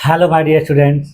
Hello my dear students,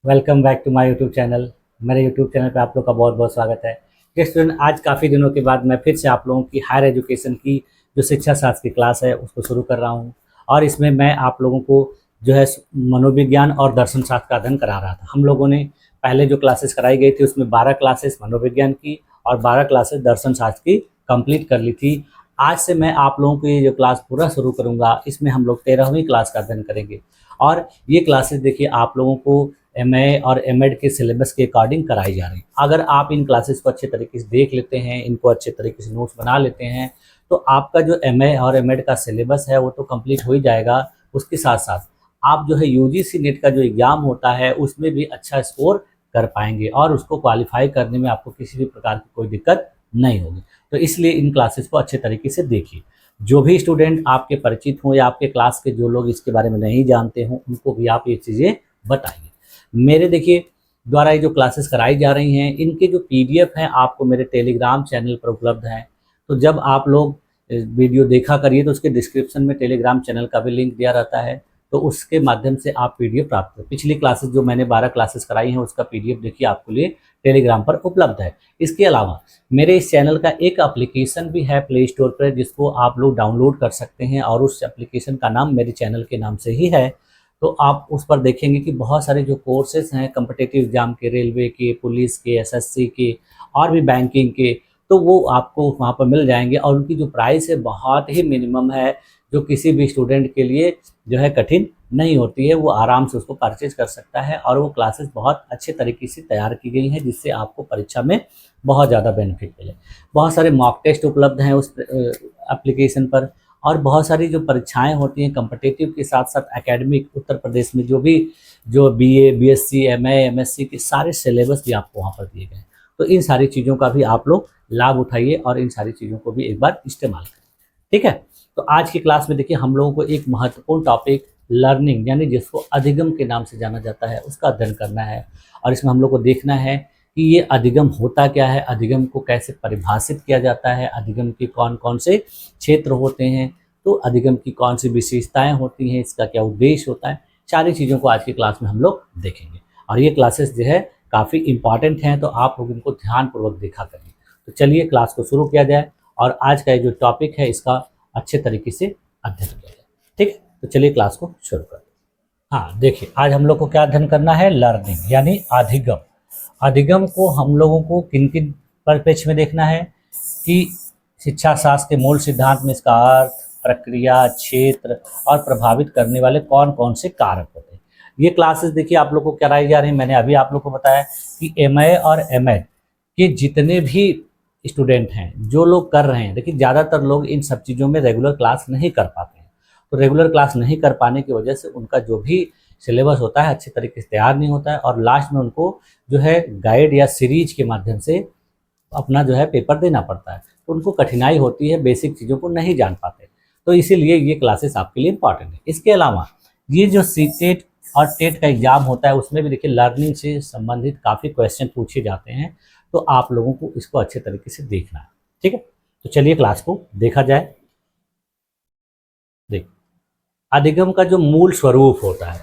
welcome back to my YouTube channel. मेरे YouTube channel पे आप लोग का बहुत बहुत स्वागत है। ये स्टूडेंट, आज काफ़ी दिनों के बाद मैं फिर से आप लोगों की हायर एजुकेशन की जो शिक्षा शास्त्र की क्लास है उसको शुरू कर रहा हूँ। और इसमें मैं आप लोगों को जो है मनोविज्ञान और दर्शन शास्त्र का अध्ययन करा रहा था। हम लोगों ने पहले जो क्लासेस कराई गई थी उसमें 12 क्लासेस मनोविज्ञान की और 12 क्लासेस दर्शन शास्त्र की कंप्लीट कर ली थी। आज से मैं आप लोगों को ये जो क्लास पूरा शुरू करूँगा, इसमें हम लोग 13वीं क्लास का अध्ययन करेंगे। और ये क्लासेस देखिए आप लोगों को एमए और एमएड के सिलेबस के अकॉर्डिंग कराई जा रही है। अगर आप इन क्लासेस को अच्छे तरीके से देख लेते हैं, इनको अच्छे तरीके से नोट्स बना लेते हैं, तो आपका जो एमए और एमएड का सिलेबस है वो तो कंप्लीट हो ही जाएगा। उसके साथ साथ आप जो है यूजीसी नेट का जो एग्ज़ाम होता है उसमें भी अच्छा स्कोर कर पाएंगे और उसको क्वालिफाई करने में आपको किसी भी प्रकार की कोई दिक्कत नहीं होगी। तो इसलिए इन क्लासेस को अच्छे तरीके से देखिए। जो भी स्टूडेंट आपके परिचित हों या आपके क्लास के जो लोग इसके बारे में नहीं जानते हों, उनको भी आप ये चीज़ें बताइए। मेरे देखिए द्वारा ये जो क्लासेस कराई जा रही हैं, इनके जो पीडीएफ हैं आपको मेरे टेलीग्राम चैनल पर उपलब्ध हैं। तो जब आप लोग वीडियो देखा करिए तो उसके डिस्क्रिप्शन में टेलीग्राम चैनल का भी लिंक दिया रहता है, तो उसके माध्यम से आप पीडीएफ प्राप्त करें। पिछली क्लासेस जो मैंने 12 क्लासेस कराई हैं उसका पीडीएफ देखिए आपके लिए टेलीग्राम पर उपलब्ध है। इसके अलावा मेरे इस चैनल का एक एप्लीकेशन भी है प्ले स्टोर पर, जिसको आप लोग डाउनलोड कर सकते हैं और उस एप्लीकेशन का नाम मेरे चैनल के नाम से ही है। तो आप उस पर देखेंगे कि बहुत सारे जो कोर्सेज हैं कॉम्पिटिटिव एग्जाम के, रेलवे के, पुलिस के, एसएससी के और भी बैंकिंग के, तो वो आपको वहाँ पर मिल जाएंगे। और उनकी जो प्राइस है बहुत ही मिनिमम है, जो किसी भी स्टूडेंट के लिए जो है कठिन नहीं होती है। वो आराम से उसको परचेज कर सकता है और वो क्लासेस बहुत अच्छे तरीके से तैयार की गई हैं जिससे आपको परीक्षा में बहुत ज़्यादा बेनिफिट मिले। बहुत सारे मॉक टेस्ट उपलब्ध हैं उस एप्लीकेशन पर, और बहुत सारी जो परीक्षाएं होती हैं कॉम्पिटिटिव के साथ साथ एकेडमिक, उत्तर प्रदेश में जो बीए, बीएससी, एमए, एमएससी के सारे सिलेबस भी आपको वहाँ पर दिए गए हैं। तो इन सारी चीज़ों का भी आप लोग लाभ उठाइए और इन सारी चीज़ों को भी एक बार इस्तेमाल करें। ठीक है। तो आज की क्लास में देखिए हम लोगों को एक महत्वपूर्ण टॉपिक लर्निंग, यानी जिसको अधिगम के नाम से जाना जाता है, उसका अध्ययन करना है। और इसमें हम लोग को देखना है कि ये अधिगम होता क्या है, अधिगम को कैसे परिभाषित किया जाता है, अधिगम के कौन कौन से क्षेत्र होते हैं, तो अधिगम की कौन सी विशेषताएं होती हैं, इसका क्या उद्देश्य होता है। सारी चीज़ों को आज की क्लास में हम लोग देखेंगे। और ये क्लासेस जो है काफ़ी इंपॉर्टेंट हैं, तो आप लोग इनको ध्यानपूर्वक देखा करिए। तो चलिए क्लास को शुरू किया जाए और आज का ये जो टॉपिक है इसका अच्छे तरीके से अध्ययन किया जाए। ठीक है, तो चलिए क्लास को शुरू करते हैं। हाँ देखिए, आज हम लोग को क्या अध्ययन करना है, लर्निंग यानी अधिगम। अधिगम को हम लोगों को किन किन परिप्रेक्ष्य में देखना है कि शिक्षा शास्त्र के मूल सिद्धांत में इसका अर्थ, प्रक्रिया, क्षेत्र और प्रभावित करने वाले कौन कौन से कारक होते हैं। ये क्लासेस देखिए आप लोग को कराई जा रही है। मैंने अभी आप लोग को बताया कि एमए और एमएड के जितने भी स्टूडेंट हैं, जो लोग कर रहे हैं, देखिए ज़्यादातर लोग इन सब चीज़ों में रेगुलर क्लास नहीं कर पाते हैं। तो रेगुलर क्लास नहीं कर पाने की वजह से उनका जो भी सिलेबस होता है अच्छे तरीके से तैयार नहीं होता है और लास्ट में उनको जो है गाइड या सीरीज के माध्यम से अपना जो है पेपर देना पड़ता है। तो उनको कठिनाई होती है, बेसिक चीज़ों को नहीं जान पाते। तो इसीलिए ये क्लासेस आपके लिए इंपॉर्टेंट है। इसके अलावा ये जो सीटेट और टेट का एग्जाम होता है उसमें भी देखिए लर्निंग से संबंधित काफ़ी क्वेश्चन पूछे जाते हैं, तो आप लोगों को इसको अच्छे तरीके से देखना है। ठीक है, तो चलिए क्लास को देखा जाए। देख, अधिगम का जो मूल स्वरूप होता है,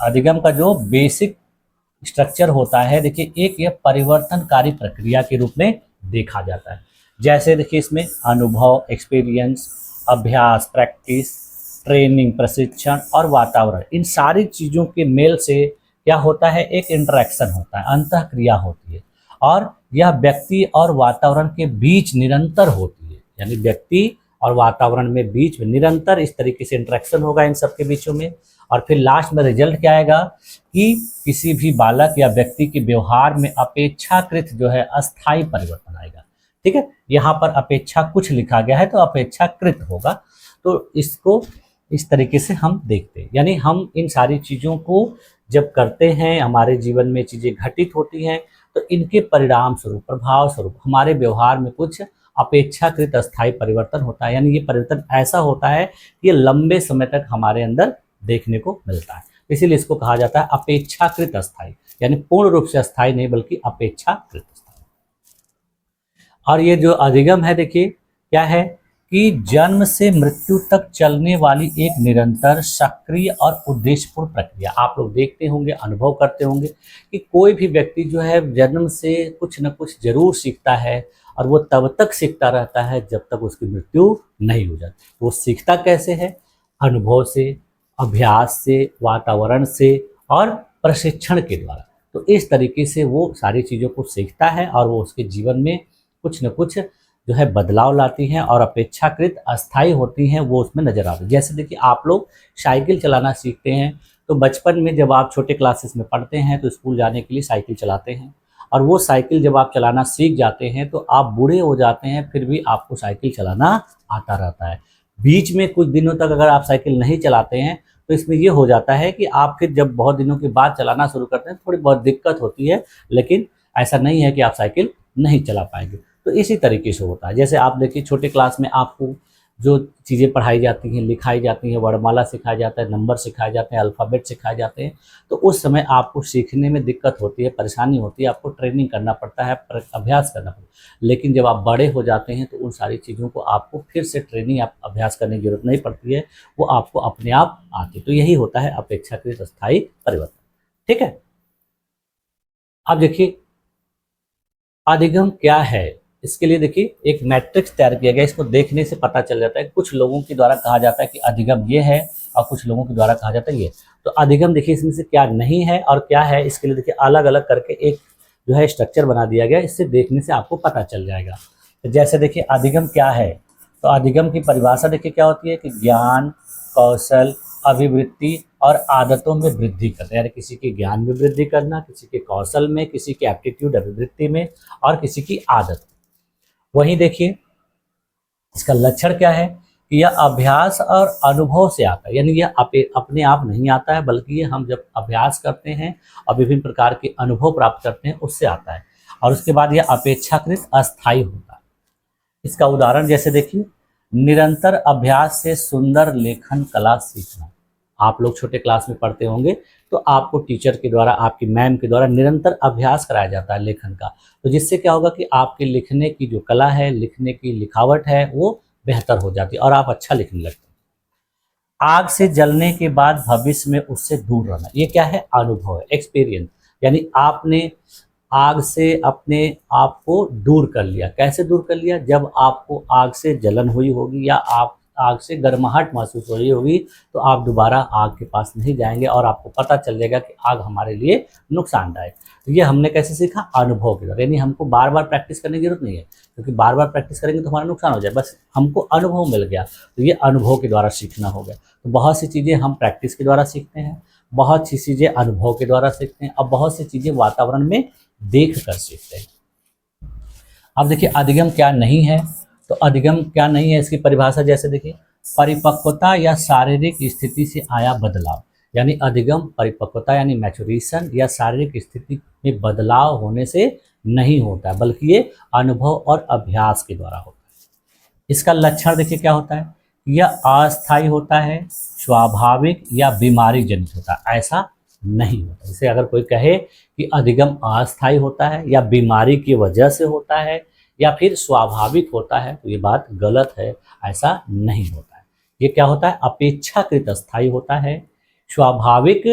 अधिगम का जो बेसिक स्ट्रक्चर होता है, देखिए एक यह परिवर्तनकारी प्रक्रिया के रूप में देखा जाता है। जैसे देखिए इसमें अनुभव, एक्सपीरियंस, अभ्यास, प्रैक्टिस, ट्रेनिंग, प्रशिक्षण और वातावरण, इन सारी चीज़ों के मेल से क्या होता है, एक इंटरेक्शन होता है, अंतःक्रिया होती है। और यह व्यक्ति और वातावरण के बीच निरंतर होती है, यानी व्यक्ति और वातावरण में बीच में निरंतर इस तरीके से इंटरेक्शन होगा इन सब के बीचों में। और फिर लास्ट में रिजल्ट क्या आएगा कि किसी भी बालक या व्यक्ति के व्यवहार में अपेक्षाकृत जो है अस्थायी परिवर्तन आएगा। ठीक है, यहाँ पर अपेक्षा कुछ लिखा गया है तो अपेक्षाकृत होगा। तो इसको इस तरीके से हम देखते हैं, यानी हम इन सारी चीज़ों को जब करते हैं, हमारे जीवन में चीज़ें घटित होती हैं, तो इनके परिणाम स्वरूप, प्रभाव स्वरूप हमारे व्यवहार में कुछ अपेक्षाकृत अस्थायी परिवर्तन होता है। यानी ये परिवर्तन ऐसा होता है कि ये लंबे समय तक हमारे अंदर देखने को मिलता है। इसीलिए इसको कहा जाता है अपेक्षाकृत अस्थायी, यानी पूर्ण रूप से अस्थायी नहीं बल्कि अपेक्षाकृत अस्थायी। और ये जो अधिगम है देखिए क्या है कि जन्म से मृत्यु तक चलने वाली एक निरंतर, सक्रिय और उद्देश्यपूर्ण प्रक्रिया। आप लोग देखते होंगे, अनुभव करते होंगे कि कोई भी व्यक्ति जो है जन्म से कुछ न कुछ जरूर सीखता है, और वो तब तक सीखता रहता है जब तक उसकी मृत्यु नहीं हो जाती। वो सीखता कैसे है? अनुभव से, अभ्यास से, वातावरण से और प्रशिक्षण के द्वारा। तो इस तरीके से वो सारी चीज़ों को सीखता है और वो उसके जीवन में कुछ न कुछ जो है बदलाव लाती हैं और अपेक्षाकृत अस्थायी होती हैं, वो उसमें नज़र आती है। जैसे देखिए, आप लोग साइकिल चलाना सीखते हैं, तो बचपन में जब आप छोटे क्लासेस में पढ़ते हैं तो स्कूल जाने के लिए साइकिल चलाते हैं, और वो साइकिल जब आप चलाना सीख जाते हैं तो आप बूढ़े हो जाते हैं, फिर भी आपको साइकिल चलाना आता रहता है। बीच में कुछ दिनों तक अगर आप साइकिल नहीं चलाते हैं तो इसमें ये हो जाता है कि आप फिर जब बहुत दिनों के बाद चलाना शुरू करते हैं थोड़ी बहुत दिक्कत होती है, लेकिन ऐसा नहीं है कि आप साइकिल नहीं चला पाएंगे। तो इसी तरीके से होता है। जैसे आप देखिए, छोटे क्लास में आपको जो चीज़ें पढ़ाई जाती हैं, लिखाई जाती हैं, वर्णमाला सिखाया जाता है, नंबर सिखाए जाते हैं, अल्फ़ाबेट सिखाए जाते हैं, तो उस समय आपको सीखने में दिक्कत होती है, परेशानी होती है, आपको ट्रेनिंग करना पड़ता है, अभ्यास करना पड़ता है। लेकिन जब आप बड़े हो जाते हैं तो उन सारी चीज़ों को आपको फिर से ट्रेनिंग, आप अभ्यास करने की ज़रूरत नहीं पड़ती है, वो आपको अपने आप आती है। तो यही होता है अपेक्षाकृत स्थायी परिवर्तन। ठीक है। अब देखिए, अधिगम क्या है? इसके लिए देखिए, एक मैट्रिक्स तैयार किया गया। इसको देखने से पता चल जाता है। कुछ लोगों के द्वारा कहा जाता है कि अधिगम ये है, और कुछ लोगों के द्वारा कहा जाता है ये। तो अधिगम देखिए, इसमें से क्या नहीं है और क्या है, इसके लिए देखिए अलग अलग करके एक जो है स्ट्रक्चर बना दिया गया। इससे देखने से आपको पता चल जाएगा। तो जैसे देखिए, अधिगम क्या है? तो अधिगम की परिभाषा देखिए क्या होती है कि ज्ञान, कौशल, अभिवृत्ति और आदतों में वृद्धि करना, यानी किसी के ज्ञान में वृद्धि करना, किसी के कौशल में, किसी के एप्टीट्यूड अभिवृत्ति में, और किसी की आदत। वहीं देखिए, इसका लक्षण क्या है कि यह अभ्यास और अनुभव से आता है, यानी यह अपने आप नहीं आता है, बल्कि ये हम जब अभ्यास करते हैं और विभिन्न प्रकार के अनुभव प्राप्त करते हैं उससे आता है। और उसके बाद यह अपेक्षाकृत अस्थायी होता है। इसका उदाहरण जैसे देखिए, निरंतर अभ्यास से सुंदर लेखन कला सीखना। आप लोग छोटे क्लास में पढ़ते होंगे, तो आपको टीचर के द्वारा, आपकी मैम के द्वारा निरंतर अभ्यास कराया जाता है लेखन का। तो जिससे क्या होगा कि आपके लिखने की जो कला है, लिखने की लिखावट है, वो बेहतर हो जाती है और आप अच्छा लिखने लगते हैं। आग से जलने के बाद भविष्य में उससे दूर रहना, ये क्या है? अनुभव है, एक्सपीरियंस। यानी आपने आग से अपने आप को दूर कर लिया। कैसे दूर कर लिया? जब आपको आग से जलन हुई होगी या आप आग से गर्माहट महसूस हो रही होगी, तो आप दोबारा आग के पास नहीं जाएंगे और आपको पता चल जाएगा कि आग हमारे लिए नुकसानदायक। तो ये हमने कैसे सीखा? अनुभव के द्वारा। यानी हमको बार बार प्रैक्टिस करने की जरूरत नहीं है, क्योंकि बार बार प्रैक्टिस करेंगे तो हमारा नुकसान हो जाए। बस हमको अनुभव मिल गया, तो ये अनुभव के द्वारा सीखना हो गया। तो बहुत सी चीज़ें हम प्रैक्टिस के द्वारा सीखते हैं, बहुत सी चीज़ें अनुभव के द्वारा सीखते हैं, और बहुत सी चीज़ें वातावरण में देख कर सीखते हैं। अब देखिए, अधिगम क्या नहीं है? तो अधिगम क्या नहीं है, इसकी परिभाषा जैसे देखिए, परिपक्वता या शारीरिक स्थिति से आया बदलाव। यानी अधिगम परिपक्वता यानी मैचुरेशन या शारीरिक स्थिति में बदलाव होने से नहीं होता है, बल्कि ये अनुभव और अभ्यास के द्वारा होता है। इसका लक्षण देखिए क्या होता है? यह अस्थायी होता है, स्वाभाविक या बीमारी जनित होता है। ऐसा नहीं होता। जैसे अगर कोई कहे कि अधिगम अस्थायी होता है या बीमारी की वजह से होता है या फिर स्वाभाविक होता है, तो ये बात गलत है। ऐसा नहीं होता है। ये क्या होता है? अपेक्षाकृत अस्थायी होता है, स्वाभाविक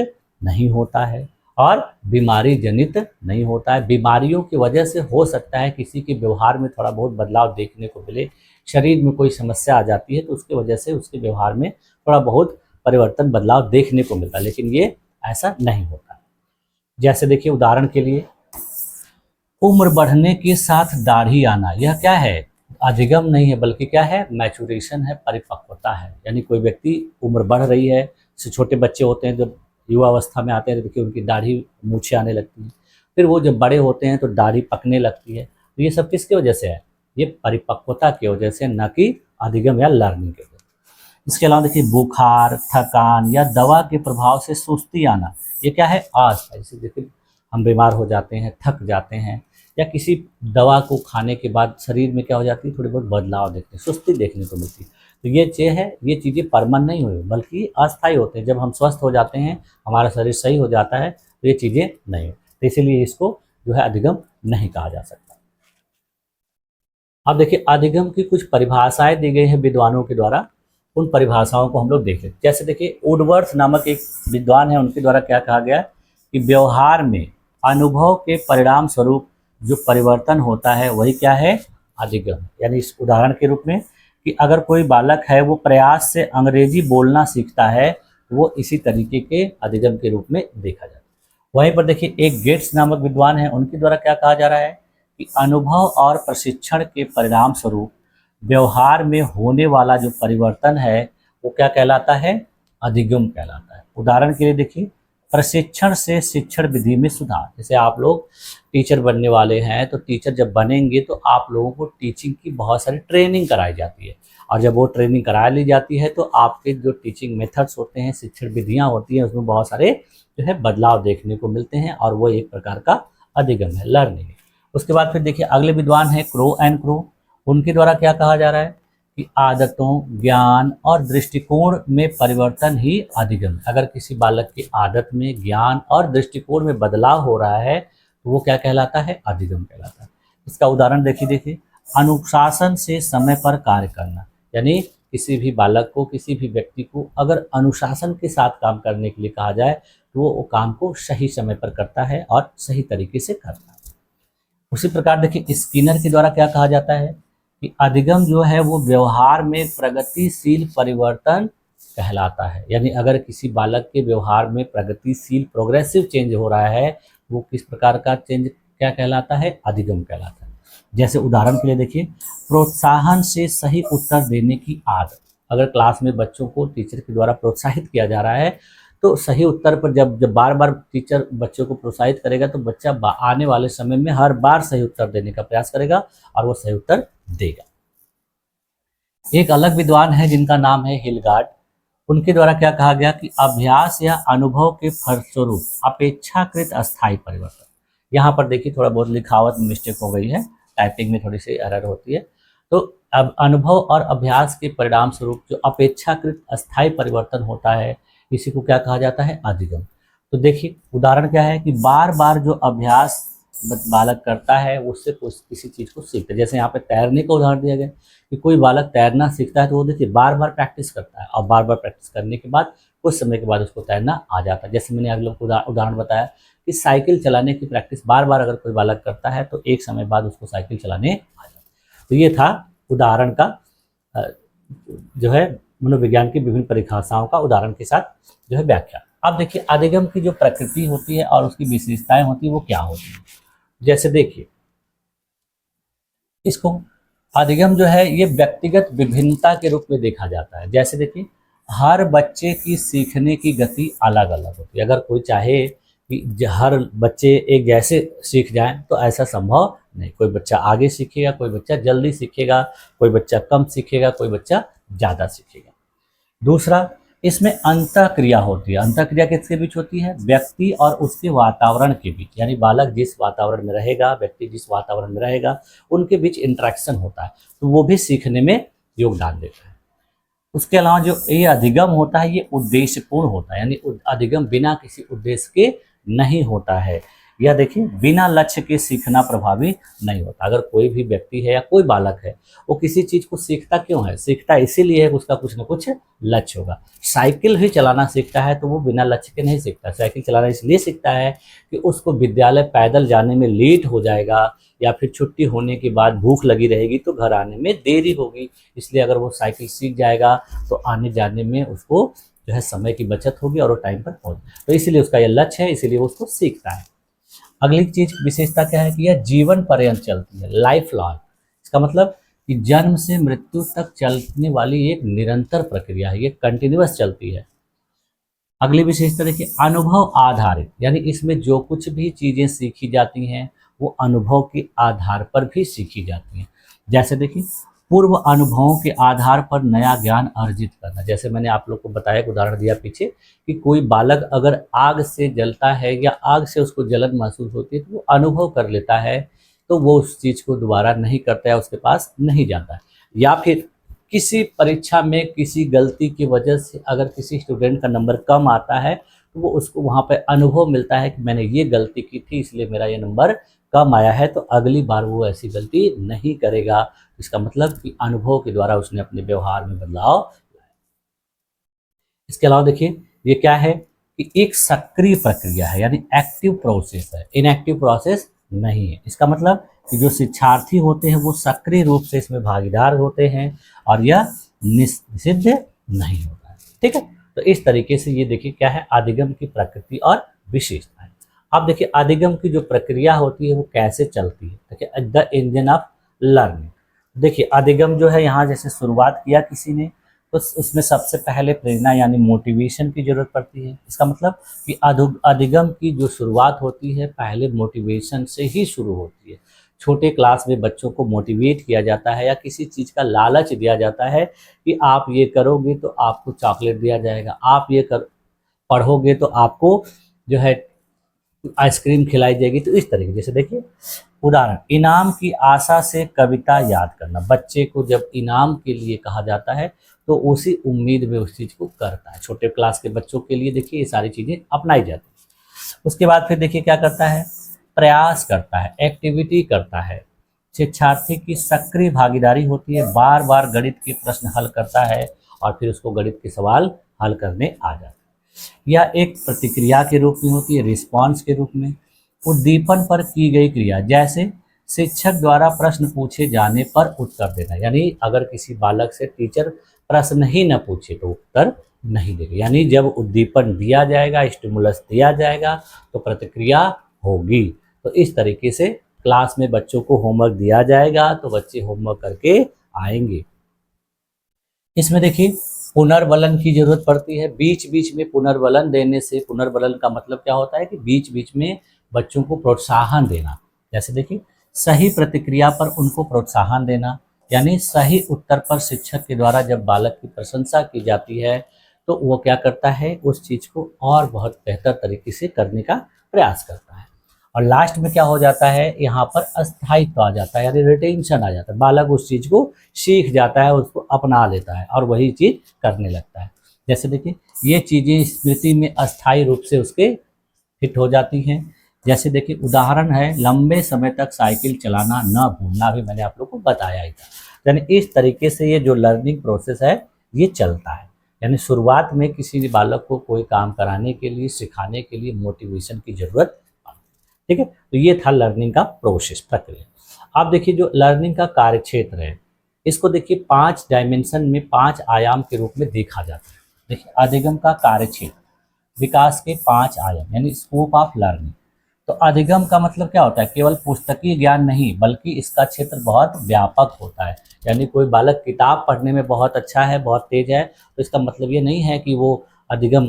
नहीं होता है, और बीमारी जनित नहीं होता है। बीमारियों की वजह से हो सकता है किसी के व्यवहार में थोड़ा बहुत बदलाव देखने को मिले, शरीर में कोई समस्या आ जाती है तो उसकी वजह से उसके व्यवहार में थोड़ा बहुत परिवर्तन, बदलाव देखने को मिलता है, लेकिन ये ऐसा नहीं होता। जैसे देखिए, उदाहरण के लिए, उम्र बढ़ने के साथ दाढ़ी आना, यह क्या है? अधिगम नहीं है, बल्कि क्या है? मैचुरेशन है, परिपक्वता है। यानी कोई व्यक्ति उम्र बढ़ रही है, जैसे छोटे बच्चे होते हैं जब युवा अवस्था में आते हैं तो देखिए उनकी दाढ़ी, मूछें आने लगती हैं। फिर वो जब बड़े होते हैं तो दाढ़ी पकने लगती है। तो ये सब किसकी वजह से है? ये परिपक्वता की वजह से, न कि अधिगम या लर्निंग की वजह से। इसके अलावा देखिए, बुखार, थकान या दवा के प्रभाव से सुस्ती आना, ये क्या है? अस्थायी। जैसे देखिए, हम बीमार हो जाते हैं, थक जाते हैं, या किसी दवा को खाने के बाद शरीर में क्या हो जाती है? थोड़ी बहुत बदलाव देखते हैं, सुस्ती देखने को मिलती है। तो ये चीज़ है, ये चीज़ें परमानेंट नहीं हुई, बल्कि अस्थायी होते हैं। जब हम स्वस्थ हो जाते हैं, हमारा शरीर सही हो जाता है, तो ये चीज़ें नहीं। तो इसीलिए इसको जो है अधिगम नहीं कहा जा सकता। अब देखिए अधिगम की कुछ परिभाषाएं दी गई हैं विद्वानों के द्वारा, उन परिभाषाओं को हम लोग देखें। जैसे देखिए वुडवर्थ नामक एक विद्वान है, उनके द्वारा क्या कहा गया कि व्यवहार में अनुभव के परिणाम स्वरूप जो परिवर्तन होता है वही क्या है, अधिगम। यानी इस उदाहरण के रूप में कि अगर कोई बालक है वो प्रयास से अंग्रेजी बोलना सीखता है, तो वो इसी तरीके के अधिगम के रूप में देखा जाता है। वहीं पर देखिए एक गेट्स नामक विद्वान है, उनके द्वारा क्या कहा जा रहा है कि अनुभव और प्रशिक्षण के परिणाम स्वरूप व्यवहार में होने वाला जो परिवर्तन है वो क्या कहलाता है, अधिगम कहलाता है। उदाहरण के लिए देखिए प्रशिक्षण से शिक्षण विधि में सुधार। जैसे आप लोग टीचर बनने वाले हैं, तो टीचर जब बनेंगे तो आप लोगों को टीचिंग की बहुत सारी ट्रेनिंग कराई जाती है, और जब वो ट्रेनिंग करा ली जाती है तो आपके जो टीचिंग मेथड्स होते हैं, शिक्षण विधियाँ होती हैं, उसमें बहुत सारे जो है बदलाव देखने को मिलते हैं, और वो एक प्रकार का अधिगम है, लर्निंग है। उसके बाद फिर देखिए अगले विद्वान है क्रो एंड क्रो। उनके द्वारा क्या कहा जा रहा है कि आदतों, ज्ञान और दृष्टिकोण में परिवर्तन ही अधिगम है। अगर किसी बालक की आदत में, ज्ञान और दृष्टिकोण में बदलाव हो रहा है तो वो क्या कहलाता है, अधिगम कहलाता है। इसका उदाहरण देखिए अनुशासन से समय पर कार्य करना। यानी किसी भी बालक को, किसी भी व्यक्ति को अगर अनुशासन के साथ काम करने के लिए कहा जाए तो वो काम को सही समय पर करता है और सही तरीके से करता है। उसी प्रकार देखिए स्किनर के द्वारा क्या कहा जाता है कि अधिगम जो है वो व्यवहार में प्रगतिशील परिवर्तन कहलाता है। यानी अगर किसी बालक के व्यवहार में प्रगतिशील प्रोग्रेसिव चेंज हो रहा है, वो किस प्रकार का चेंज क्या कहलाता है, अधिगम कहलाता है। जैसे उदाहरण के लिए देखिए प्रोत्साहन से सही उत्तर देने की आदत। अगर क्लास में बच्चों को टीचर के द्वारा प्रोत्साहित किया जा रहा है, तो सही उत्तर पर जब जब बार बार टीचर बच्चों को प्रोत्साहित करेगा तो बच्चा आने वाले समय में हर बार सही उत्तर देने का प्रयास करेगा और वो सही उत्तर देगा। एक अलग विद्वान है जिनका नाम है हिलगार्ड। उनके द्वारा क्या कहा गया कि अभ्यास या अनुभव के फलस्वरूप अपेक्षाकृत अस्थायी परिवर्तन। यहाँ पर देखिए थोड़ा बहुत लिखावट में मिस्टेक हो गई है, टाइपिंग में थोड़ी सी एरर होती है। तो अब अनुभव और अभ्यास के परिणाम स्वरूप जो अपेक्षाकृत अस्थायी परिवर्तन होता है, इसी को क्या कहा जाता है, अधिगम। तो देखिए उदाहरण क्या है कि बार बार जो अभ्यास बालक करता है उससे किसी चीज़ को सीखता है। जैसे यहाँ पे तैरने का उदाहरण दिया गया कि कोई बालक तैरना सीखता है तो वो देखिए बार बार प्रैक्टिस करता है, और बार बार प्रैक्टिस करने के बाद कुछ समय के बाद उसको तैरना आ जाता है। जैसे मैंने आप लोग को उदाहरण बताया कि साइकिल चलाने की प्रैक्टिस बार बार अगर कोई बालक करता है तो एक समय बाद उसको साइकिल चलाने आ जाता है। तो ये था उदाहरण का जो है मनोविज्ञान की विभिन्न परिभाषाओं का उदाहरण के साथ जो है व्याख्या। अब देखिए अधिगम की जो प्रकृति होती है और उसकी विशेषताएं होती है वो क्या होती है। जैसे देखिए इसको अधिगम जो है ये व्यक्तिगत विभिन्नता के रूप में देखा जाता है। जैसे देखिए हर बच्चे की सीखने की गति अलग अलग होती है। अगर कोई चाहे कि हर बच्चे एक जैसे सीख जाएं तो ऐसा संभव नहीं। कोई बच्चा आगे सीखेगा, कोई बच्चा जल्दी सीखेगा, कोई बच्चा कम सीखेगा, कोई बच्चा ज़्यादा सीखेगा। दूसरा, इसमें अंतःक्रिया होती है। अंतःक्रिया किसके बीच होती है, व्यक्ति और उसके वातावरण के बीच। यानी बालक जिस वातावरण में रहेगा, व्यक्ति जिस वातावरण में रहेगा, उनके बीच इंटरेक्शन होता है, तो वो भी सीखने में योगदान देता है। उसके अलावा जो ये अधिगम होता है ये उद्देश्यपूर्ण होता है। यानी अधिगम बिना किसी उद्देश्य के नहीं होता है। यह देखिए बिना लक्ष्य के सीखना प्रभावी नहीं होता। अगर कोई भी व्यक्ति है या कोई बालक है वो किसी चीज़ को सीखता क्यों है, सीखता इसलिए है कि उसका कुछ ना कुछ लक्ष्य होगा। साइकिल भी चलाना सीखता है तो वो बिना लक्ष्य के नहीं सीखता। साइकिल चलाना इसलिए सीखता है कि उसको विद्यालय पैदल जाने में लेट हो जाएगा, या फिर छुट्टी होने के बाद भूख लगी रहेगी तो घर आने में देरी होगी। इसलिए अगर वो साइकिल सीख जाएगा तो आने जाने में उसको जो है समय की बचत होगी और वो टाइम पर पहुँच, तो इसलिए उसका यह लक्ष्य है, इसीलिए वो उसको सीखता है। अगली चीज विशेषता क्या है कि यह जीवन पर्यंत चलती है, लाइफ लॉन्ग। इसका मतलब कि जन्म से मृत्यु तक चलने वाली एक निरंतर प्रक्रिया है, ये कंटिन्यूअस चलती है। अगली विशेषता देखिए अनुभव आधारित। यानी इसमें जो कुछ भी चीजें सीखी जाती हैं वो अनुभव के आधार पर भी सीखी जाती हैं। जैसे देखिए पूर्व अनुभवों के आधार पर नया ज्ञान अर्जित करना। जैसे मैंने आप लोग को बताया, एक उदाहरण दिया पीछे कि कोई बालक अगर आग से जलता है या आग से उसको जलन महसूस होती है तो वो अनुभव कर लेता है, तो वो उस चीज़ को दोबारा नहीं करता है, उसके पास नहीं जाता है। या फिर किसी परीक्षा में किसी गलती की वजह से अगर किसी स्टूडेंट का नंबर कम आता है तो वो उसको वहाँ पे अनुभव मिलता है कि मैंने ये गलती की थी इसलिए मेरा ये नंबर कम आया है, तो अगली बार वो ऐसी गलती नहीं करेगा। इसका मतलब कि अनुभव के द्वारा उसने अपने व्यवहार में बदलाव लाया। इसके अलावा देखिए ये क्या है कि एक सक्रिय प्रक्रिया है, यानी एक्टिव प्रोसेस है, इनएक्टिव प्रोसेस नहीं है। इसका मतलब कि जो शिक्षार्थी होते हैं वो सक्रिय रूप से इसमें भागीदार होते हैं और यह निषिद्ध नहीं होता है। ठीक है, तो इस तरीके से ये देखिए क्या है अधिगम की प्रकृति और विशेषता है। अब देखिए अधिगम की जो प्रक्रिया होती है वो कैसे चलती है। देखिए द इंजन ऑफ लर्निंग। देखिए अधिगम जो है यहाँ जैसे शुरुआत किया किसी ने तो उसमें सबसे पहले प्रेरणा यानी मोटिवेशन की जरूरत पड़ती है। इसका मतलब कि अधिगम की जो शुरुआत होती है पहले मोटिवेशन से ही शुरू होती है। छोटे क्लास में बच्चों को मोटिवेट किया जाता है या किसी चीज़ का लालच दिया जाता है कि आप ये करोगे तो आपको चॉकलेट दिया जाएगा, आप ये पढ़ोगे तो आपको जो है आइसक्रीम खिलाई जाएगी। तो इस तरीके जैसे देखिए उदाहरण, इनाम की आशा से कविता याद करना। बच्चे को जब इनाम के लिए कहा जाता है तो उसी उम्मीद में उस चीज़ को करता है। छोटे क्लास के बच्चों के लिए देखिए ये सारी चीज़ें अपनाई जाती हैं। उसके बाद फिर देखिए क्या करता है, प्रयास करता है, एक्टिविटी करता है। शिक्षार्थी की सक्रिय भागीदारी होती है, बार बार गणित के प्रश्न हल करता है और फिर उसको गणित के सवाल हल करने आ जाते हैं। यह एक प्रतिक्रिया के रूप में होती है, रिस्पॉन्स के रूप में। उद्दीपन पर की गई क्रिया, जैसे शिक्षक द्वारा प्रश्न पूछे जाने पर उत्तर देना, यानी अगर किसी बालक से टीचर प्रश्न ही न पूछे तो उत्तर नहीं देगा। यानी जब उद्दीपन दिया जाएगा, स्टिमुलस दिया जाएगा तो प्रतिक्रिया होगी। तो इस तरीके से क्लास में बच्चों को होमवर्क दिया जाएगा तो बच्चे होमवर्क करके आएंगे। इसमें देखिए पुनर्बलन की जरूरत पड़ती है। बीच बीच में पुनर्बलन देने से, पुनर्बलन का मतलब क्या होता है कि बीच बीच में बच्चों को प्रोत्साहन देना। जैसे देखिए सही प्रतिक्रिया पर उनको प्रोत्साहन देना, यानी सही उत्तर पर शिक्षक के द्वारा जब बालक की प्रशंसा की जाती है तो वो क्या करता है, उस चीज़ को और बहुत बेहतर तरीके से करने का प्रयास करता है। और लास्ट में क्या हो जाता है, यहाँ पर अस्थायित्व आ जाता है, यानी रिटेंशन आ जाता है। बालक उस चीज़ को सीख जाता है, उसको अपना लेता है और वही चीज़ करने लगता है। जैसे देखिए ये चीज़ें स्मृति में अस्थायी रूप से उसके फिट हो जाती हैं। जैसे देखिए उदाहरण है लंबे समय तक साइकिल चलाना न भूलना, भी मैंने आप लोग को बताया ही था। यानी इस तरीके से ये जो लर्निंग प्रोसेस है ये चलता है। यानी शुरुआत में किसी भी बालक को कोई काम कराने के लिए, सिखाने के लिए मोटिवेशन की जरूरत। ठीक है, तो ये था लर्निंग का प्रोसेस, प्रक्रिया। आप देखिए जो लर्निंग का कार्यक्षेत्र है इसको देखिए 5 डायमेंशन में, 5 आयाम के रूप में देखा जाता है। देखिए अधिगम का कार्यक्षेत्र, विकास के 5 आयाम यानी स्कोप ऑफ लर्निंग। तो अधिगम का मतलब क्या होता है, केवल पुस्तकीय ज्ञान नहीं बल्कि इसका क्षेत्र बहुत व्यापक होता है। यानी कोई बालक किताब पढ़ने में बहुत अच्छा है, बहुत तेज है, तो इसका मतलब ये नहीं है कि वो अधिगम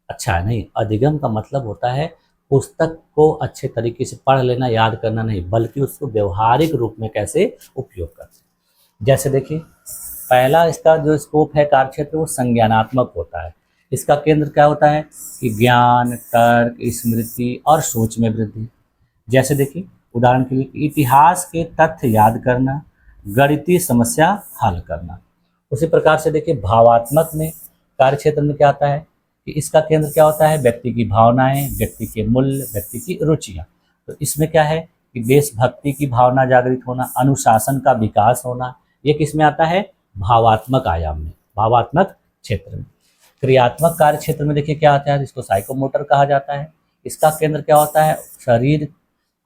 अच्छा है, नहीं। अधिगम का मतलब होता है पुस्तक को अच्छे तरीके से पढ़ लेना, याद करना नहीं, बल्कि उसको व्यवहारिक रूप में कैसे उपयोग करते हैं। जैसे देखिए पहला इसका जो स्कोप है कार्यक्षेत्र वो संज्ञानात्मक होता है। इसका केंद्र क्या होता है कि ज्ञान, तर्क, स्मृति और सोच में वृद्धि। जैसे देखिए उदाहरण के लिए इतिहास के तथ्य याद करना, गणितीय समस्या हल करना। उसी प्रकार से देखिए भावात्मक में कार्यक्षेत्र में क्या आता है कि इसका केंद्र क्या होता है, व्यक्ति की भावनाएं, व्यक्ति के मूल्य, व्यक्ति की रुचियाँ। तो इसमें क्या है कि देशभक्ति की भावना जागृत होना, अनुशासन का विकास होना, ये किस में आता है, भावात्मक आयाम में, भावात्मक क्षेत्र में। क्रियात्मक कार्य क्षेत्र में देखिए क्या आता है, इसको साइकोमोटर कहा जाता है। इसका केंद्र क्या होता है, शरीर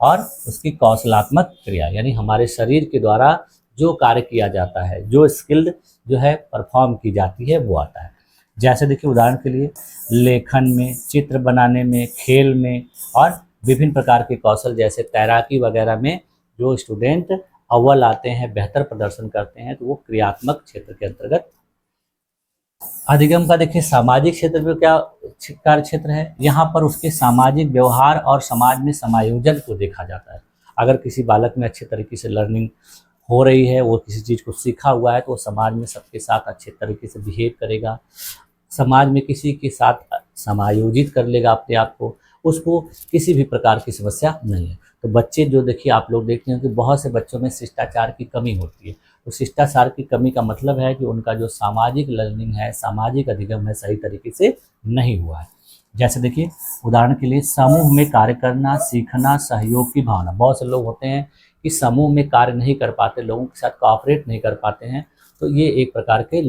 और उसकी कौशलात्मक क्रिया, यानी हमारे शरीर के द्वारा जो कार्य किया जाता है, जो स्किल्ड जो है परफॉर्म की जाती है वो आता है। जैसे देखिए उदाहरण के लिए लेखन में, चित्र बनाने में, खेल में और विभिन्न प्रकार के कौशल जैसे तैराकी वगैरह में जो स्टूडेंट अव्वल आते हैं, बेहतर प्रदर्शन करते हैं, तो वो क्रियात्मक क्षेत्र के अंतर्गत। अधिगम का देखिए सामाजिक क्षेत्र में क्या कार्य क्षेत्र है, यहाँ पर उसके सामाजिक व्यवहार और समाज में समायोजन को देखा जाता है। अगर किसी बालक में अच्छे तरीके से लर्निंग हो रही है, वो किसी चीज़ को सीखा हुआ है, तो वो समाज में सबके साथ अच्छे तरीके से बिहेव करेगा, समाज में किसी के साथ समायोजित कर लेगा अपने आप को, उसको किसी भी प्रकार की समस्या नहीं है। तो बच्चे जो देखिए आप लोग देखते हैं कि बहुत से बच्चों में शिष्टाचार की कमी होती है। तो शिष्टाचार की कमी का मतलब है कि उनका जो सामाजिक लर्निंग है, सामाजिक अधिगम है, सही तरीके से नहीं हुआ है। जैसे देखिए उदाहरण के लिए समूह में कार्य करना, सीखना, सहयोग की भावना। बहुत से लोग होते हैं कि समूह में कार्य नहीं कर पाते, लोगों के साथ कोऑपरेट नहीं कर पाते हैं, तो ये एक प्रकार के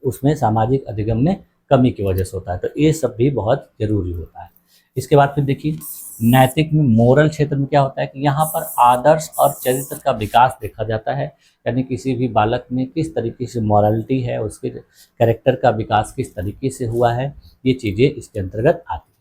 उसमें सामाजिक अधिगम में कमी की वजह से होता है। तो ये सब भी बहुत ज़रूरी होता है। इसके बाद फिर देखिए नैतिक में, मोरल क्षेत्र में क्या होता है कि यहाँ पर आदर्श और चरित्र का विकास देखा जाता है, यानी किसी भी बालक में किस तरीके से मॉरलिटी है, उसके कैरेक्टर का विकास किस तरीके से हुआ है, ये चीज़ें इसके अंतर्गत आती हैं।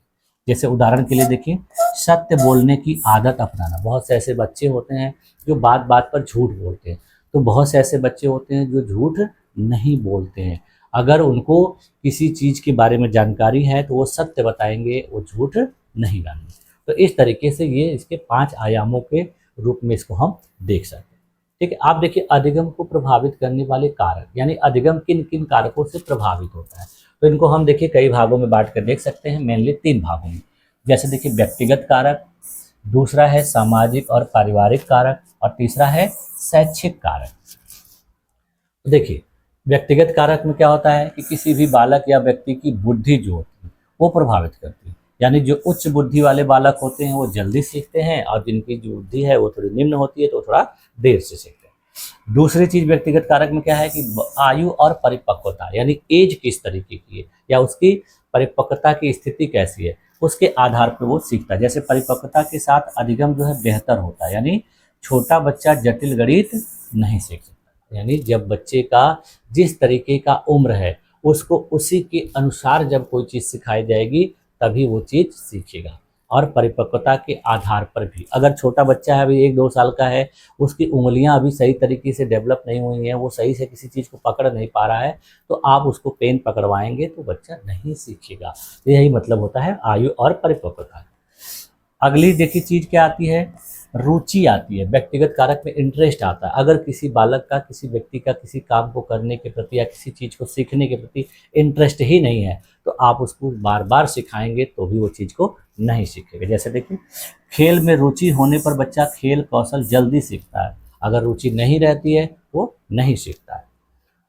जैसे उदाहरण के लिए देखिए सत्य बोलने की आदत अपनाना। बहुत से ऐसे बच्चे होते हैं जो बात बात पर झूठ बोलते हैं, तो बहुत से ऐसे बच्चे होते हैं जो झूठ नहीं बोलते हैं। अगर उनको किसी चीज़ के बारे में जानकारी है तो वो सत्य बताएंगे, वो झूठ नहीं गाएंगे। तो इस तरीके से ये इसके 5 आयामों के रूप में इसको हम देख सकते हैं। ठीक है, आप देखिए अधिगम को प्रभावित करने वाले कारक, यानी अधिगम किन किन कारकों से प्रभावित होता है। तो इनको हम देखिए कई भागों में बांट कर देख सकते हैं, मेनली 3 भागों में। जैसे देखिए व्यक्तिगत कारक, दूसरा है सामाजिक और पारिवारिक कारक, और तीसरा है शैक्षिक कारक। तो देखिए व्यक्तिगत कारक में क्या होता है कि किसी भी बालक या व्यक्ति की बुद्धि जो होती है वो प्रभावित करती है, यानी जो उच्च बुद्धि वाले बालक होते हैं वो जल्दी सीखते हैं, और जिनकी जो बुद्धि है वो थोड़ी निम्न होती है तो थोड़ा देर से सीखते हैं। दूसरी चीज व्यक्तिगत कारक में क्या है कि आयु और परिपक्वता, यानी एज किस तरीके की है या उसकी परिपक्वता की स्थिति कैसी है, उसके आधार पर वो सीखता है। जैसे परिपक्वता के साथ अधिगम जो है बेहतर होता है, यानी छोटा बच्चा जटिल गणित नहीं सीख सकता, यानी जब बच्चे का जिस तरीके का उम्र है उसको उसी के अनुसार जब कोई चीज़ सिखाई जाएगी तभी वो चीज़ सीखेगा। और परिपक्वता के आधार पर भी, अगर छोटा बच्चा है अभी 1-2 साल का है, उसकी उंगलियां अभी सही तरीके से डेवलप नहीं हुई हैं, वो सही से किसी चीज़ को पकड़ नहीं पा रहा है, तो आप उसको पेन पकड़वाएंगे तो बच्चा नहीं सीखेगा। तो यही मतलब होता है आयु और परिपक्वता। अगली देखिए चीज़ क्या आती है, रुचि आती है। व्यक्तिगत कारक में इंटरेस्ट आता है। अगर किसी बालक का, किसी व्यक्ति का किसी काम को करने के प्रति या किसी चीज़ को सीखने के प्रति इंटरेस्ट ही नहीं है, तो आप उसको बार बार सिखाएंगे तो भी वो चीज़ को नहीं सीखेगा। जैसे देखिए खेल में रुचि होने पर बच्चा खेल कौशल जल्दी सीखता है, अगर रुचि नहीं रहती है वो नहीं सीखता है।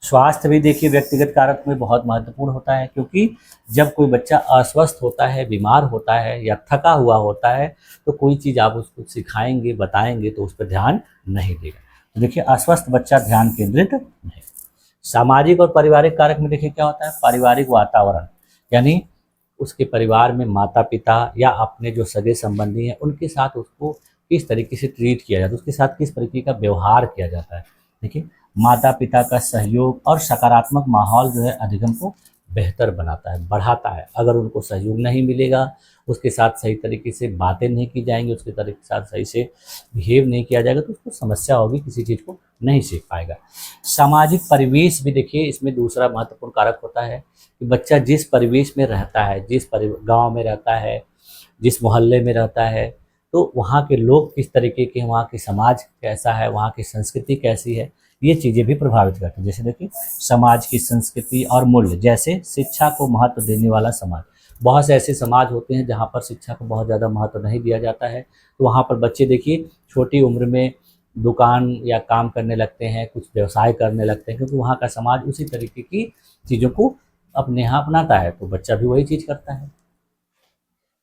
स्वास्थ्य भी देखिए व्यक्तिगत कारक में बहुत महत्वपूर्ण होता है, क्योंकि जब कोई बच्चा अस्वस्थ होता है, बीमार होता है या थका हुआ होता है, तो कोई चीज़ आप उसको सिखाएंगे, बताएंगे तो उस पर ध्यान नहीं देगा। तो देखिए अस्वस्थ बच्चा ध्यान केंद्रित नहीं। सामाजिक और पारिवारिक कारक में देखिए क्या होता है, पारिवारिक वातावरण, यानी उसके परिवार में माता पिता या अपने जो सगे संबंधी हैं उनके साथ उसको किस तरीके से ट्रीट किया जाता है, उसके साथ किस तरीके का व्यवहार किया जाता है। देखिए माता पिता का सहयोग और सकारात्मक माहौल जो है अधिगम को बेहतर बनाता है, बढ़ाता है। अगर उनको सहयोग नहीं मिलेगा, उसके साथ सही तरीके से बातें नहीं की जाएंगी, उसके तरीके के साथ सही से बिहेव नहीं किया जाएगा, तो उसको समस्या होगी, किसी चीज़ को नहीं सीख पाएगा। सामाजिक परिवेश भी देखिए इसमें दूसरा महत्वपूर्ण कारक होता है कि बच्चा जिस परिवेश में रहता है, जिस गाँव में रहता है, जिस मोहल्ले में रहता है, तो वहाँ के लोग किस तरीके के हैं, वहाँ की समाज कैसा है, वहाँ की संस्कृति कैसी है, ये चीज़ें भी प्रभावित करती हैं। जैसे देखिए समाज की संस्कृति और मूल्य, जैसे शिक्षा को महत्व देने वाला समाज। बहुत से ऐसे समाज होते हैं जहाँ पर शिक्षा को बहुत ज़्यादा महत्व नहीं दिया जाता है, तो वहाँ पर बच्चे देखिए छोटी उम्र में दुकान या काम करने लगते हैं, कुछ व्यवसाय करने लगते हैं, क्योंकि वहाँ का समाज उसी तरीके की चीज़ों को अपने यहाँ अपनाता है, तो बच्चा भी वही चीज़ करता है।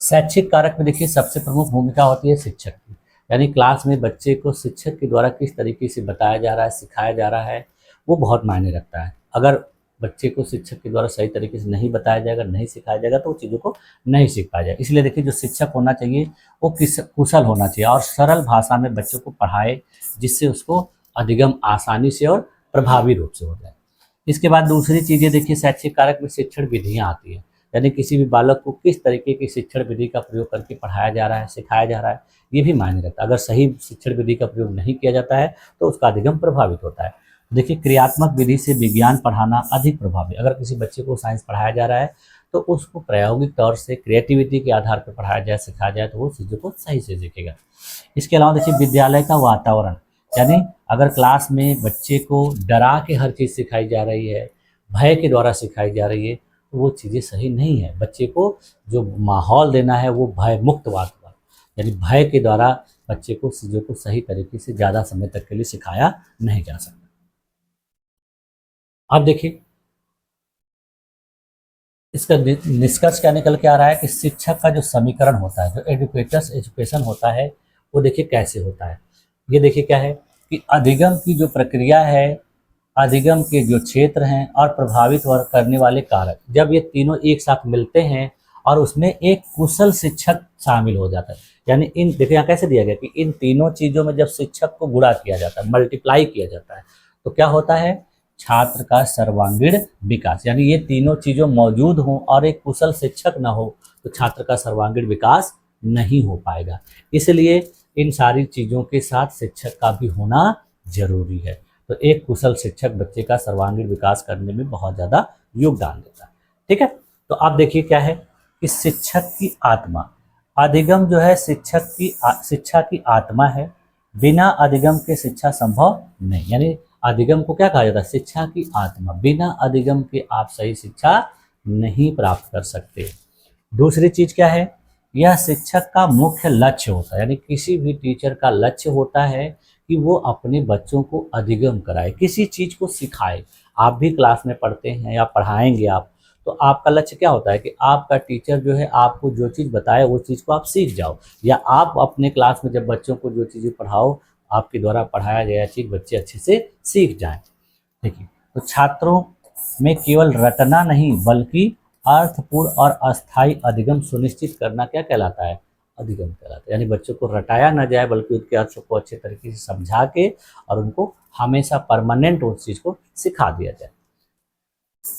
शैक्षिक कारक में देखिए सबसे प्रमुख भूमिका होती है शिक्षक की, यानी क्लास में बच्चे को शिक्षक के द्वारा किस तरीके से बताया जा रहा है, सिखाया जा रहा है, वो बहुत मायने रखता है। अगर बच्चे को शिक्षक के द्वारा सही तरीके से नहीं बताया जाएगा, नहीं सिखाया जाएगा, तो वो चीज़ों को नहीं सीख पाया जाएगा। इसलिए देखिए जो शिक्षक होना चाहिए वो कुशल होना चाहिए और सरल भाषा में बच्चों को पढ़ाए, जिससे उसको अधिगम आसानी से और प्रभावी रूप से हो जाए। इसके बाद दूसरी चीज़ें देखिए शैक्षिक कारक में शिक्षण विधियाँ आती हैं, यानी किसी भी बालक को किस तरीके की शिक्षण विधि का प्रयोग करके पढ़ाया जा रहा है, सिखाया जा रहा है, ये भी मायने रखता है। अगर सही शिक्षण विधि का प्रयोग नहीं किया जाता है तो उसका अधिगम प्रभावित होता है। देखिए क्रियात्मक विधि से विज्ञान पढ़ाना अधिक प्रभावी। अगर किसी बच्चे को साइंस पढ़ाया जा रहा है तो उसको प्रायोगिक तौर से क्रिएटिविटी के आधार पर पढ़ाया जाए, सिखाया जाए, तो वो चीज़ों को सही से सीखेगा। इसके अलावा देखिए विद्यालय का वातावरण, यानी अगर क्लास में बच्चे को डरा के हर चीज़ सिखाई जा रही है, भय के द्वारा सिखाई जा रही है, तो वो चीज़ें सही नहीं है। बच्चे को जो माहौल देना है वो भय मुक्त वातावरण, यानी भय के द्वारा बच्चे को चीज़ों को सही तरीके से ज़्यादा समय तक के लिए सिखाया नहीं जा सकता। अब देखिए इसका निष्कर्ष क्या निकल के आ रहा है कि शिक्षक का जो समीकरण होता है, जो एजुकेशन होता है, वो देखिए कैसे होता है। ये देखिए क्या है कि अधिगम की जो प्रक्रिया है, अधिगम के जो क्षेत्र हैं और प्रभावित करने वाले कारक, जब ये तीनों एक साथ मिलते हैं और उसमें एक कुशल शिक्षक शामिल हो जाता है। यानी इन देखिए यहाँ कैसे दिया गया कि इन तीनों चीज़ों में जब शिक्षक को गुणा किया जाता है, मल्टीप्लाई किया जाता है, तो क्या होता है, छात्र का सर्वांगीण विकास। यानी ये तीनों चीज़ों मौजूद हों और एक कुशल शिक्षक ना हो तो छात्र का सर्वांगीण विकास नहीं हो पाएगा। इसलिए इन सारी चीज़ों के साथ शिक्षक का भी होना जरूरी है। तो एक कुशल शिक्षक बच्चे का सर्वांगीण विकास करने में बहुत ज़्यादा योगदान देता है। ठीक है, तो आप देखिए क्या है कि शिक्षक की आत्मा, अधिगम जो है शिक्षा की आत्मा है। बिना अधिगम के शिक्षा संभव नहीं। यानी अधिगम को क्या कहा जाता है, शिक्षा की आत्मा। बिना अधिगम के आप सही शिक्षा नहीं प्राप्त कर सकते। दूसरी चीज क्या है, यह शिक्षक का मुख्य लक्ष्य होता है। यानी किसी भी टीचर का लक्ष्य होता है कि वो अपने बच्चों को अधिगम कराए, किसी चीज को सिखाए। आप भी क्लास में पढ़ते हैं या पढ़ाएंगे आप, तो आपका लक्ष्य क्या होता है कि आपका टीचर जो है आपको जो चीज़ बताए वो चीज़ को आप सीख जाओ, या आप अपने क्लास में जब बच्चों को जो चीज़ें पढ़ाओ, आपके द्वारा पढ़ाया गया चीज़ बच्चे अच्छे से सीख जाएं। देखिए, तो छात्रों में केवल रटना नहीं बल्कि अर्थपूर्ण और अस्थायी अधिगम सुनिश्चित करना क्या कहलाता है, अधिगम कहलाता है। यानी बच्चों को रटाया ना जाए बल्कि उनके अर्थ को अच्छे तरीके से समझा के और उनको हमेशा परमानेंट उस चीज़ को सिखा दिया जाए।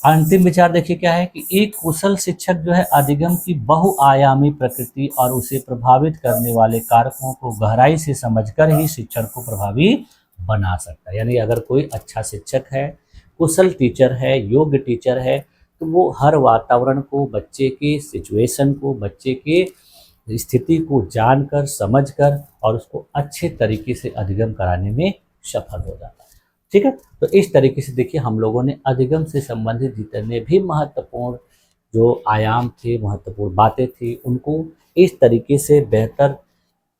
अंतिम विचार देखिए क्या है कि एक कुशल शिक्षक जो है अधिगम की बहुआयामी प्रकृति और उसे प्रभावित करने वाले कारकों को गहराई से समझकर ही शिक्षण को प्रभावी बना सकता है। यानी अगर कोई अच्छा शिक्षक है, कुशल टीचर है, योग्य टीचर है, तो वो हर वातावरण को, बच्चे के सिचुएशन को, बच्चे के स्थिति को जानकर, समझकर और उसको अच्छे तरीके से अधिगम कराने में सफल हो जाता है। ठीक है, तो इस तरीके से देखिए हम लोगों ने अधिगम से संबंधित जितने भी महत्वपूर्ण जो आयाम थे, महत्वपूर्ण बातें थी, उनको इस तरीके से बेहतर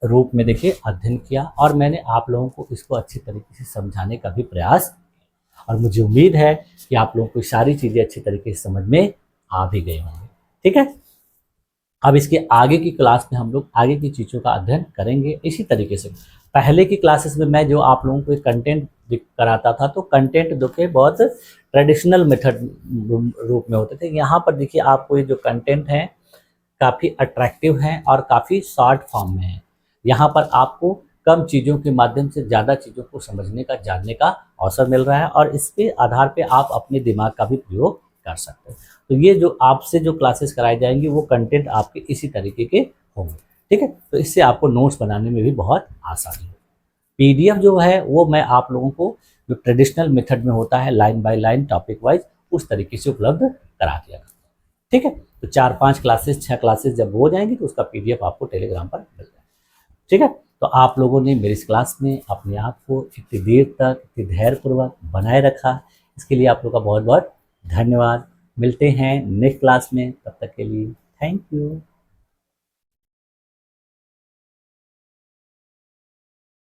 रूप में देखिए अध्ययन किया और मैंने आप लोगों को इसको अच्छी तरीके से समझाने का भी प्रयास किया। और मुझे उम्मीद है कि आप लोगों को सारी चीज़ें अच्छी तरीके से समझ में आ भी गई होंगी। ठीक है, अब इसके आगे की क्लास में हम लोग आगे की चीज़ों का अध्ययन करेंगे इसी तरीके से। पहले की क्लासेस में मैं जो आप लोगों को कंटेंट कराता था, तो कंटेंट देखिए बहुत ट्रेडिशनल मेथड रूप में होते थे। यहाँ पर देखिए आपको ये जो कंटेंट है काफ़ी अट्रैक्टिव है और काफ़ी शॉर्ट फॉर्म में है। यहाँ पर आपको कम चीज़ों के माध्यम से ज़्यादा चीज़ों को समझने का, जानने का अवसर मिल रहा है और इसके आधार पे आप अपने दिमाग का भी प्रयोग कर सकते हैं। तो ये जो आपसे जो क्लासेस कराई जाएंगी वो कंटेंट आपके इसी तरीके के होंगे। ठीक है, तो इससे आपको नोट्स बनाने में भी बहुत आसानी है। पीडीएफ जो है वो मैं आप लोगों को जो ट्रेडिशनल मेथड में होता है, line by line, topic wise, उस तरीके से उपलब्ध करा दिया गया। ठीक है, तो 4-5 क्लासेस, 6 क्लासेस जब हो जाएंगी तो उसका पीडीएफ आपको टेलीग्राम पर मिल जाएगा। ठीक है, तो आप लोगों ने मेरी इस क्लास में अपने आप को इतनी देर तक इतनी धैर्यपूर्वक बनाए रखा, इसके लिए आप लोग का बहुत बहुत धन्यवाद। मिलते हैं नेक्स्ट क्लास में, तब तक के लिए थैंक यू।